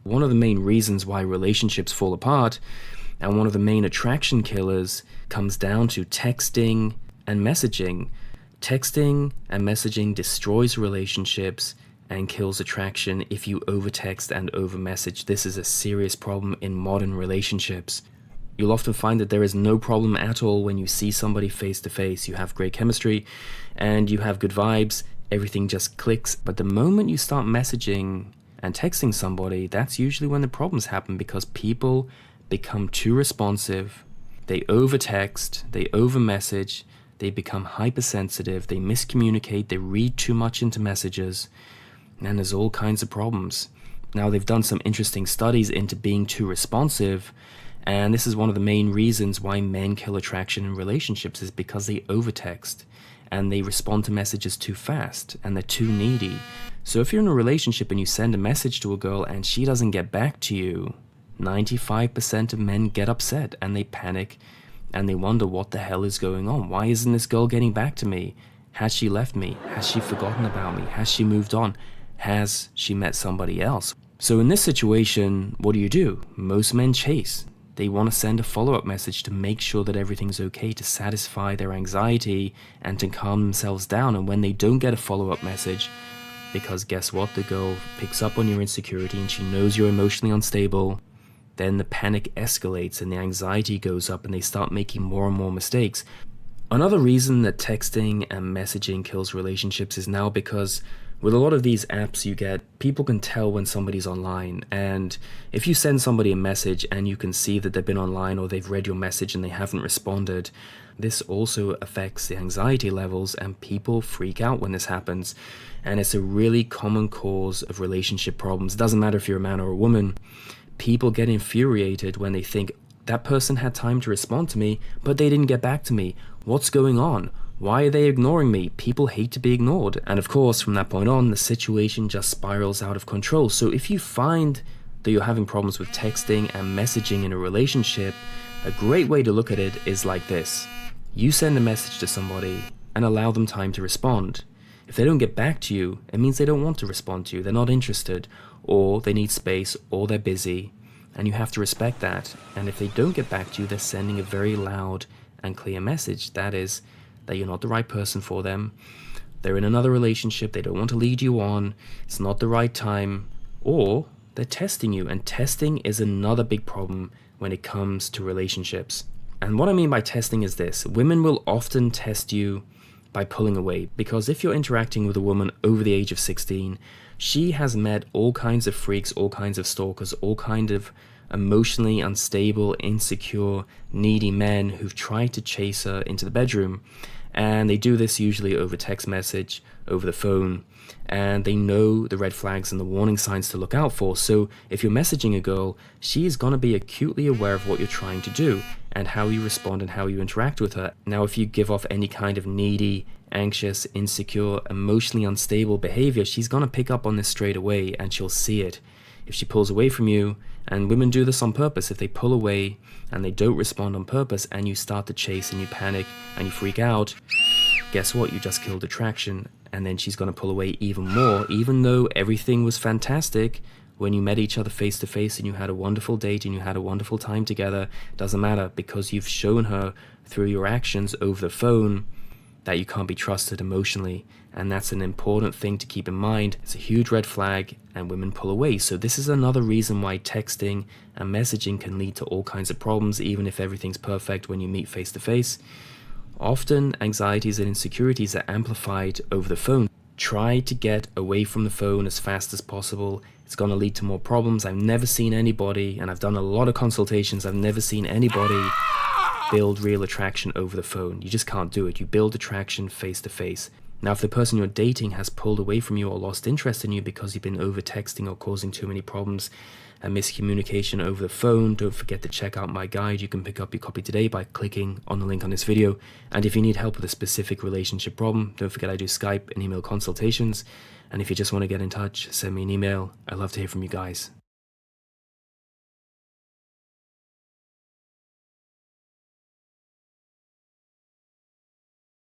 One of the main reasons why relationships fall apart and one of the main attraction killers comes down to texting and messaging. Texting and messaging destroys relationships and kills attraction if you overtext and overmessage. This is a serious problem in modern relationships. You'll often find that there is no problem at all when you see somebody face to face. You have great chemistry and you have good vibes, everything just clicks. But the moment you start messaging and texting somebody, that's usually when the problems happen, because people become too responsive, they overtext, they overmessage, they become hypersensitive, they miscommunicate, they read too much into messages, and there's all kinds of problems. Now, they've done some interesting studies into being too responsive, and this is one of the main reasons why men kill attraction in relationships, is because they overtext and they respond to messages too fast and they're too needy. So if you're in a relationship and you send a message to a girl and she doesn't get back to you, 95% of men get upset and they panic and they wonder what the hell is going on. Why isn't this girl getting back to me? Has she left me? Has she forgotten about me? Has she moved on? Has she met somebody else? So in this situation, what do? Most men chase. They want to send a follow-up message to make sure that everything's okay, to satisfy their anxiety and to calm themselves down. And when they don't get a follow-up message, because guess what? The girl picks up on your insecurity and she knows you're emotionally unstable, then the panic escalates and the anxiety goes up and they start making more and more mistakes. Another reason that texting and messaging kills relationships is now because with a lot of these apps you get, people can tell when somebody's online. And if you send somebody a message and you can see that they've been online or they've read your message and they haven't responded, this also affects the anxiety levels and people freak out when this happens. And it's a really common cause of relationship problems. It doesn't matter if you're a man or a woman. People get infuriated when they think, that person had time to respond to me, but they didn't get back to me. What's going on? Why are they ignoring me? People hate to be ignored. And of course, from that point on, the situation just spirals out of control. So if you find that you're having problems with texting and messaging in a relationship, a great way to look at it is like this. You send a message to somebody and allow them time to respond. If they don't get back to you, it means they don't want to respond to you. They're not interested, or they need space, or they're busy. And you have to respect that. And if they don't get back to you, they're sending a very loud and clear message. That is, that you're not the right person for them. They're in another relationship. They don't want to lead you on. It's not the right time. Or they're testing you. And testing is another big problem when it comes to relationships. And what I mean by testing is this. Women will often test you by pulling away. Because if you're interacting with a woman over the age of 16, she has met all kinds of freaks, all kinds of stalkers, all kinds of emotionally unstable, insecure, needy men who've tried to chase her into the bedroom. And they do this usually over text message, over the phone, and they know the red flags and the warning signs to look out for. So if you're messaging a girl, she is going to be acutely aware of what you're trying to do and how you respond and how you interact with her. Now, if you give off any kind of needy, anxious, insecure, emotionally unstable behavior, she's going to pick up on this straight away and she'll see it. If she pulls away from you, and women do this on purpose, if they pull away and they don't respond on purpose and you start to chase and you panic and you freak out, guess what? You just killed attraction, and then she's going to pull away even more, even though everything was fantastic when you met each other face to face and you had a wonderful date and you had a wonderful time together. Doesn't matter, because you've shown her through your actions over the phone that you can't be trusted emotionally. And that's an important thing to keep in mind. It's a huge red flag and women pull away. So this is another reason why texting and messaging can lead to all kinds of problems, even if everything's perfect when you meet face to face. Often anxieties and insecurities are amplified over the phone. Try to get away from the phone as fast as possible. It's going to lead to more problems. I've never seen anybody, and I've done a lot of consultations, I've never seen anybody build real attraction over the phone. You just can't do it. You build attraction face to face. Now, if the person you're dating has pulled away from you or lost interest in you because you've been over texting or causing too many problems and miscommunication over the phone, don't forget to check out my guide. You can pick up your copy today by clicking on the link on this video. And if you need help with a specific relationship problem, don't forget I do Skype and email consultations. And if you just want to get in touch, send me an email. I'd love to hear from you guys.